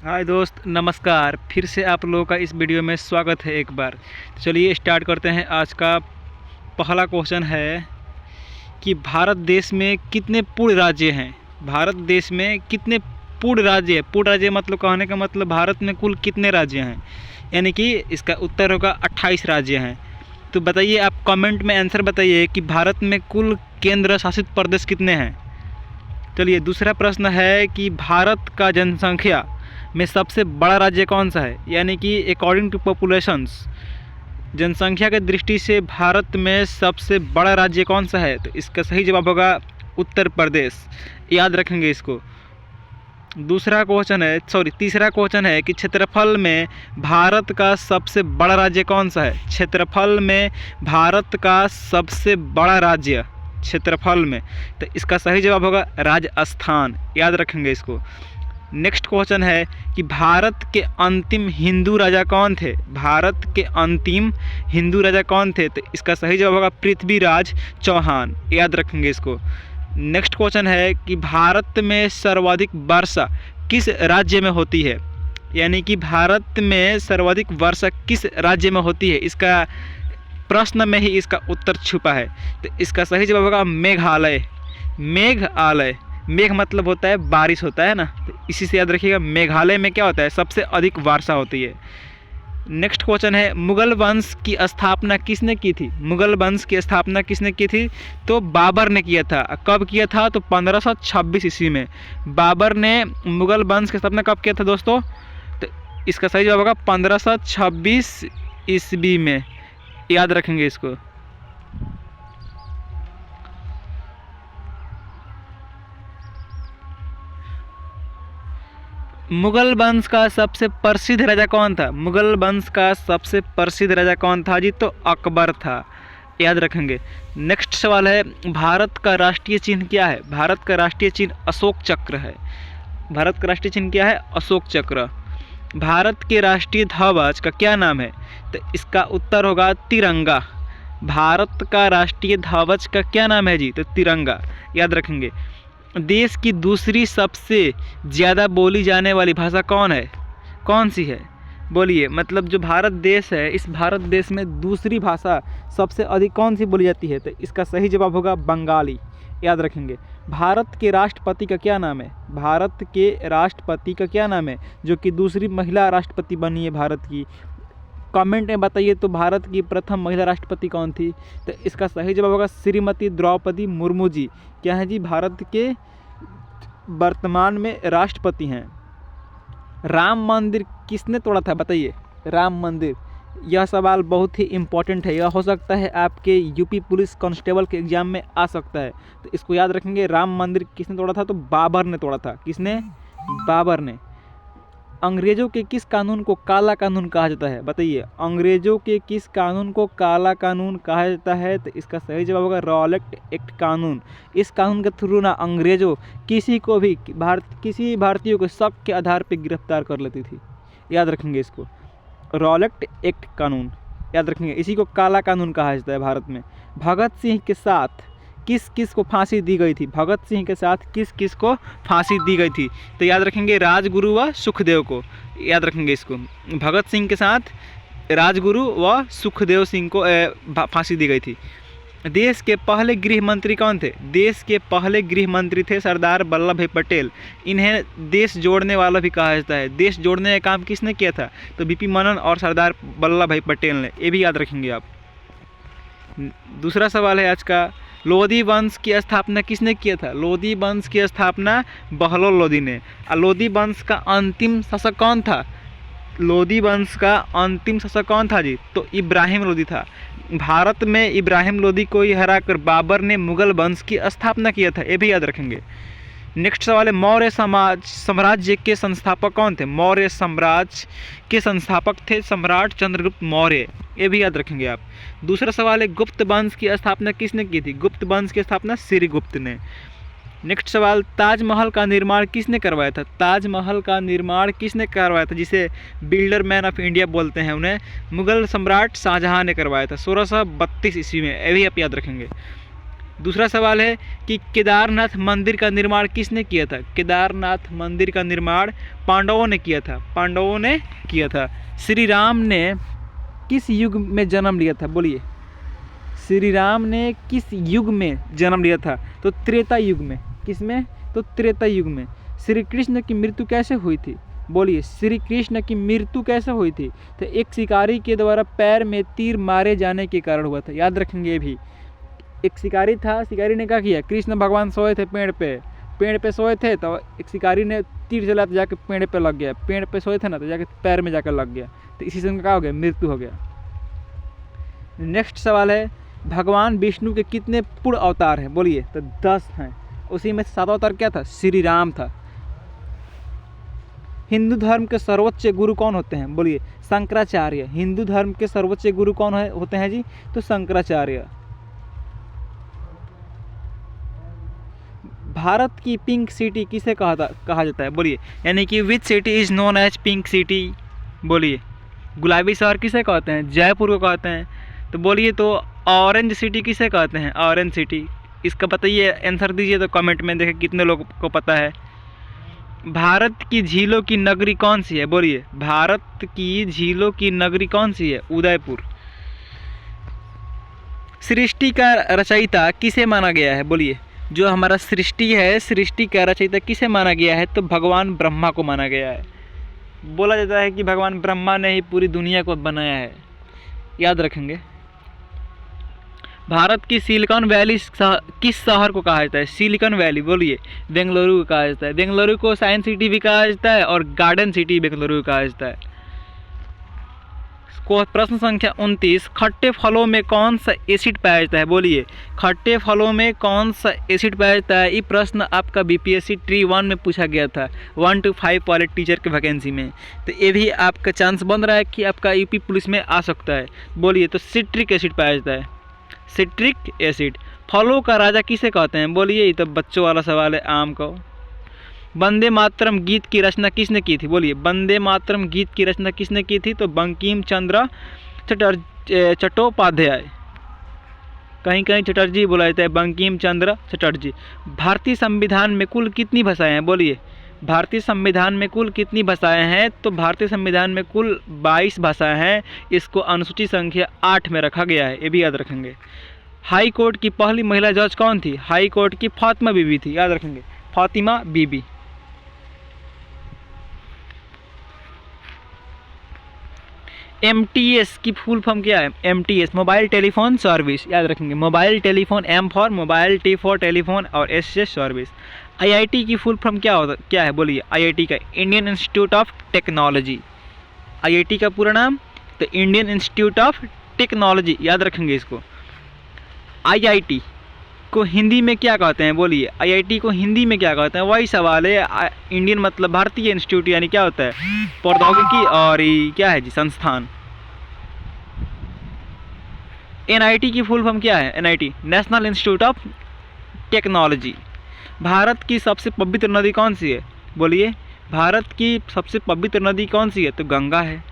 हाय दोस्त, नमस्कार। फिर से आप लोगों का इस वीडियो में स्वागत है एक बार। तो चलिए स्टार्ट करते हैं। आज का पहला क्वेश्चन है कि भारत देश में कितने पूर्ण राज्य हैं। भारत देश में कितने पूर्ण राज्य है। पूर्ण राज्य मतलब कहने का मतलब भारत में कुल कितने राज्य हैं, यानी कि इसका उत्तर होगा 28 राज्य हैं। तो बताइए, आप कमेंट में आंसर बताइए कि भारत में कुल केंद्र शासित प्रदेश कितने हैं। चलिए, दूसरा प्रश्न है कि भारत का जनसंख्या में सबसे बड़ा राज्य कौन सा है, यानी कि अकॉर्डिंग टू पॉपुलेशंस, जनसंख्या के दृष्टि से भारत में सबसे बड़ा राज्य कौन सा है। तो इसका सही जवाब होगा उत्तर प्रदेश। याद रखेंगे इसको। तीसरा क्वेश्चन है कि क्षेत्रफल में भारत का सबसे बड़ा राज्य कौन सा है। क्षेत्रफल में भारत का सबसे बड़ा राज्य क्षेत्रफल में, तो इसका सही जवाब होगा राजस्थान। याद रखेंगे इसको। नेक्स्ट क्वेश्चन है कि भारत के अंतिम हिंदू राजा कौन थे। भारत के अंतिम हिंदू राजा कौन थे, तो इसका सही जवाब होगा पृथ्वीराज चौहान। याद रखेंगे इसको। नेक्स्ट क्वेश्चन है कि भारत में सर्वाधिक वर्षा किस राज्य में होती है, यानी कि भारत में सर्वाधिक वर्षा किस राज्य में होती है। इसका प्रश्न में ही इसका उत्तर छुपा है। तो इसका सही जवाब होगा मेघालय। मेघालय, मेघ मतलब होता है बारिश होता है ना, तो इसी से याद रखिएगा। मेघालय में क्या होता है, सबसे अधिक वर्षा होती है। नेक्स्ट क्वेश्चन है मुगल वंश की स्थापना किसने की थी। मुगल वंश की स्थापना किसने की थी, तो बाबर ने किया था। कब किया था, तो 1526 ईस्वी में बाबर ने मुगल वंश की स्थापना कब किया था दोस्तों। तो इसका सही जवाब होगा 1526 ईस्वी में। याद रखेंगे इसको। मुगल वंश का सबसे प्रसिद्ध राजा कौन था। मुगल वंश का सबसे प्रसिद्ध राजा कौन था जी, तो अकबर था। याद रखेंगे। नेक्स्ट सवाल है भारत का राष्ट्रीय चिन्ह क्या है। भारत का राष्ट्रीय चिन्ह अशोक चक्र है। भारत का राष्ट्रीय चिन्ह क्या है, अशोक चक्र। भारत के राष्ट्रीय ध्वज का क्या नाम है, तो इसका उत्तर होगा तिरंगा। भारत का राष्ट्रीय ध्वज का क्या नाम है जी, तो तिरंगा। याद रखेंगे। देश की दूसरी सबसे ज़्यादा बोली जाने वाली भाषा कौन सी है, बोलिए। मतलब जो भारत देश है, इस भारत देश में दूसरी भाषा सबसे अधिक कौन सी बोली जाती है, तो इसका सही जवाब होगा बंगाली। याद रखेंगे। भारत के राष्ट्रपति का क्या नाम है। भारत के राष्ट्रपति का क्या नाम है, जो कि दूसरी महिला राष्ट्रपति बनी है भारत की। कमेंट में बताइए तो भारत की प्रथम महिला राष्ट्रपति कौन थी, तो इसका सही जवाब होगा श्रीमती द्रौपदी मुर्मू जी। क्या है जी, भारत के वर्तमान में राष्ट्रपति हैं। राम मंदिर किसने तोड़ा था, बताइए। राम मंदिर, यह सवाल बहुत ही इम्पोर्टेंट है। यह हो सकता है आपके यूपी पुलिस कांस्टेबल के एग्जाम में आ सकता है, तो इसको याद रखेंगे। राम मंदिर किसने तोड़ा था, तो बाबर ने तोड़ा था। किसने, बाबर ने। अंग्रेजों के किस कानून को काला कानून कहा जाता है, बताइए। अंग्रेजों के किस कानून को काला कानून कहा जाता है, तो इसका सही जवाब होगा रॉलेट एक्ट कानून। इस कानून के थ्रू ना अंग्रेजों किसी भारतीय को शक के आधार पर गिरफ्तार कर लेती थी। याद रखेंगे इसको, रॉलेट एक्ट कानून। याद रखेंगे। इसी को काला कानून कहा जाता है भारत में। भगत सिंह के साथ किस किस को फांसी दी गई थी। भगत सिंह के साथ किस किस को फांसी दी गई थी, तो याद रखेंगे राजगुरु व सुखदेव को। याद रखेंगे इसको। भगत सिंह के साथ राजगुरु व सुखदेव सिंह को फांसी दी गई थी। देश के पहले गृह मंत्री कौन थे। देश के पहले गृह मंत्री थे सरदार वल्लभ भाई पटेल। इन्हें देश जोड़ने वाला भी कहा जाता है। देश जोड़ने का काम किसने किया था, तो बीपी मनन और सरदार वल्लभ भाई पटेल ने। ये भी याद रखेंगे आप। दूसरा सवाल है आज का, लोधी वंश की स्थापना किसने किया था। लोधी वंश की स्थापना बहलोल लोधी ने। लोधी वंश का अंतिम शासक कौन था। लोधी वंश का अंतिम शासक कौन था जी, तो इब्राहिम लोधी था। भारत में इब्राहिम लोधी को ही हराकर बाबर ने मुगल वंश की स्थापना किया था। ये भी याद रखेंगे। नेक्स्ट सवाल है मौर्य साम्राज्य के संस्थापक कौन थे। मौर्य साम्राज्य के संस्थापक थे सम्राट चंद्रगुप्त मौर्य। ये भी याद रखेंगे आप। दूसरा सवाल है गुप्त वंश की स्थापना किसने की थी। गुप्त वंश की स्थापना श्रीगुप्त ने। नेक्स्ट सवाल, ताजमहल का निर्माण किसने करवाया था। ताजमहल का निर्माण किसने करवाया था, जिसे बिल्डर मैन ऑफ इंडिया बोलते हैं उन्हें, मुगल सम्राट शाहजहां ने करवाया था 1632 ईस्वी में। ये भी आप याद रखेंगे। दूसरा सवाल है कि केदारनाथ मंदिर का निर्माण किसने किया था? केदारनाथ मंदिर का निर्माण पांडवों ने किया था, पांडवों ने किया था। श्री राम ने किस युग में जन्म लिया था? बोलिए, श्री राम ने किस युग में जन्म लिया था? तो त्रेता युग में। किस में? तो त्रेता युग में। श्री कृष्ण की मृत्यु कैसे हुई थी? बोलिए, श्री कृष्ण की मृत्यु कैसे हुई थी? तो एक शिकारी के द्वारा पैर में तीर मारे जाने के कारण हुआ था। याद रखेंगे ये भी। एक शिकारी था, शिकारी ने क्या किया? कृष्ण भगवान सोए थे पेड़ पे सोए थे, तो एक शिकारी ने तीर चला तो जाके पेड़ पे लग गया। पेड़ पे सोए थे ना, तो जाके पैर में जाकर लग गया, तो इसी से उनका क्या हो गया? मृत्यु हो गया। नेक्स्ट सवाल है, भगवान विष्णु के कितने पूर्ण अवतार हैं? बोलिए, तो 10 हैं। उसी में 7वां अवतार क्या था? श्री राम था। हिंदू धर्म के सर्वोच्च गुरु कौन होते हैं? बोलिए, शंकराचार्य। हिंदू धर्म के सर्वोच्च गुरु कौन होते हैं जी? तो शंकराचार्य। भारत की पिंक सिटी किसे कहा जाता है? बोलिए, यानी कि which city is known as pink city? बोलिए, गुलाबी शहर किसे कहते हैं? जयपुर को कहते हैं। तो बोलिए, तो ऑरेंज सिटी किसे कहते हैं? Orange city. इसका बताइए, आंसर दीजिए तो कमेंट में, देखें कितने लोगों को पता है। भारत की झीलों की नगरी कौन सी है? बोलिए, भारत की झीलों की नगरी कौन सी है? उदयपुर। सृष्टि का रचयिता किसे माना गया है? बोलिए, जो हमारा सृष्टि है, सृष्टि का रचयिता किसे माना गया है? तो भगवान ब्रह्मा को माना गया है। बोला जाता है कि भगवान ब्रह्मा ने ही पूरी दुनिया को बनाया है। याद रखेंगे। भारत की सिलिकॉन वैली किस शहर को कहा जाता है? Silicon valley. बोलिए, बेंगलुरु को कहा जाता है। बेंगलुरु को साइंस सिटी भी कहा जाता है और गार्डन सिटी बेंगलुरु कहा जाता है। प्रश्न संख्या 29, खट्टे फलों में कौन सा एसिड पाया जाता है? बोलिए, खट्टे फलों में कौन सा एसिड पाया जाता है? ये प्रश्न आपका बीपीएससी ट्री 1 में पूछा गया था, 1 to 5 वाले टीचर के वैकेंसी में। तो ये भी आपका चांस बन रहा है कि आपका यूपी पुलिस में आ सकता है। बोलिए, तो सिट्रिक एसिड पाया जाता है, सिट्रिक एसिड। फलों का राजा किसे कहते हैं? बोलिए, ये तो बच्चों वाला सवाल है, आम को। वंदे मातरम गीत की रचना किसने की थी? बोलिए, वंदे मातरम गीत की रचना किसने की थी? तो बंकिम चंद्र चट्टोपाध्याय। कहीं कहीं चटर्जी बोला जाता है, बंकिम चंद्र चटर्जी। भारतीय संविधान में कुल कितनी भाषाएं हैं? बोलिए, भारतीय संविधान में कुल कितनी भाषाएं हैं? तो भारतीय संविधान में कुल 22 भाषाएं हैं। इसको अनुसूची संख्या 8 में रखा गया है, ये भी याद रखेंगे। हाई कोर्ट की पहली महिला जज कौन थी? हाई कोर्ट की फातिमा बीबी थी, याद रखेंगे, फातिमा बीबी। MTS की फुल फॉर्म क्या है? MTS मोबाइल टेलीफोन सर्विस, याद रखेंगे, mobile telephone, M for mobile, T for telephone और S से सर्विस। IIT की फुल फॉर्म क्या है? बोलिए, IIT का Indian institute of technology. IIT का पूरा नाम तो इंडियन इंस्टीट्यूट ऑफ टेक्नोलॉजी, याद रखेंगे इसको। IIT को हिंदी में क्या कहते हैं? बोलिए, IIT को हिंदी में क्या कहते हैं? वही सवाल है। इंडियन मतलब भारतीय इंस्टीट्यूट, यानी क्या होता है? प्रौद्योगिकी और क्या है जी? संस्थान। NIT की फुल फॉर्म क्या है? NIT national institute of technology. Bharat की सबसे पवित्र नदी कौन सी है? बोलिए, भारत की सबसे पवित्र नदी कौन सी है? तो गंगा है।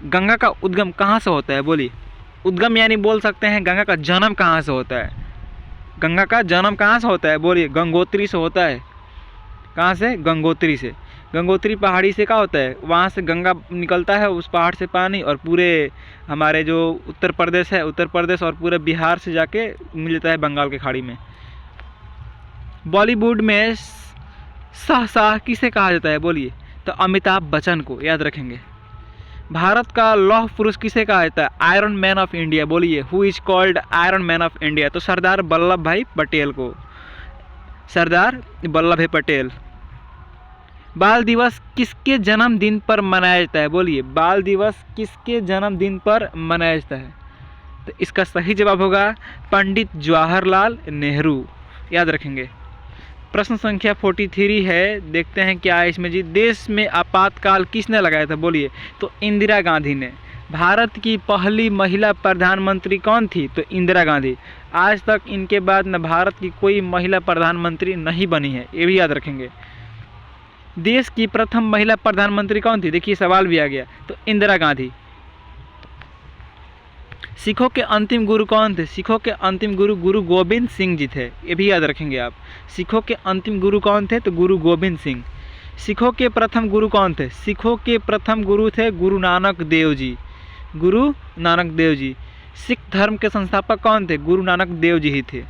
गंगा का उद्गम कहाँ से होता है? बोलिए, उद्गम यानी बोल सकते हैं गंगा का जन्म कहाँ से होता है? गंगा का जन्म कहाँ से होता है? बोलिए, गंगोत्री से होता है। कहाँ से? गंगोत्री से। गंगोत्री पहाड़ी से क्या होता है? वहाँ से गंगा निकलता है, उस पहाड़ से पानी, और पूरे हमारे जो उत्तर प्रदेश है, उत्तर प्रदेश और पूरे बिहार से जाके मिलता है बंगाल की खाड़ी में। बॉलीवुड में शाह किसे कहा जाता है? बोलिए, तो अमिताभ बच्चन को, याद रखेंगे। भारत का लौह पुरुष किसे कहा जाता है? Iron man of India. बोलिए, who is called iron man of India? तो सरदार वल्लभ भाई पटेल को, सरदार वल्लभ भाई पटेल। बाल दिवस किसके जन्मदिन पर मनाया जाता है? बोलिए, बाल दिवस किसके जन्मदिन पर मनाया जाता है? तो इसका सही जवाब होगा पंडित जवाहरलाल नेहरू, याद रखेंगे। प्रश्न संख्या 43 है, देखते हैं क्या है इसमें जी। देश में आपातकाल किसने लगाया था? बोलिए, तो इंदिरा गांधी ने। भारत की पहली महिला प्रधानमंत्री कौन थी? तो इंदिरा गांधी। आज तक इनके बाद न भारत की कोई महिला प्रधानमंत्री नहीं बनी है, ये भी याद रखेंगे। देश की प्रथम महिला प्रधानमंत्री कौन थी? देखिए, सवाल भी आ गया, तो इंदिरा गांधी। सिखों के अंतिम गुरु कौन थे? सिखों के अंतिम गुरु गुरु गोबिंद सिंह जी थे, ये भी याद रखेंगे आप। सिखों के अंतिम गुरु कौन थे? तो गुरु गोबिंद सिंह। सिखों के प्रथम गुरु कौन थे? सिखों के प्रथम गुरु थे गुरु नानक देव जी, गुरु नानक देव जी। सिख धर्म के संस्थापक कौन थे? गुरु नानक देव जी ही थे।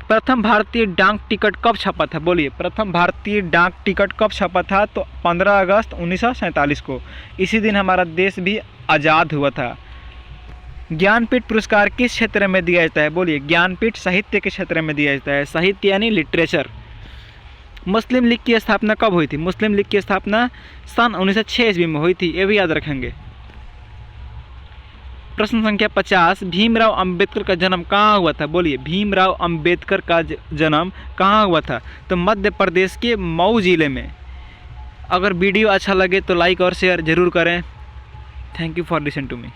प्रथम भारतीय डाक टिकट कब छपा था? बोलिए, प्रथम भारतीय डाक टिकट कब छपा था? तो 15 अगस्त 1947 को। इसी दिन हमारा देश भी आज़ाद हुआ था। ज्ञानपीठ पुरस्कार किस क्षेत्र में दिया जाता है? बोलिए, ज्ञानपीठ साहित्य के क्षेत्र में दिया जाता है, साहित्य यानी लिटरेचर। मुस्लिम लीग की स्थापना कब हुई थी? मुस्लिम लीग की स्थापना सन 1906 ईस्वी में हुई थी, ये भी याद रखेंगे। प्रश्न संख्या 50, भीमराव अंबेडकर का जन्म कहाँ हुआ था? बोलिए, भीमराव अंबेडकर का जन्म कहाँ हुआ था? तो मध्य प्रदेश के मऊ जिले में। अगर वीडियो अच्छा लगे तो लाइक और शेयर जरूर करें। Thank you for listen to me.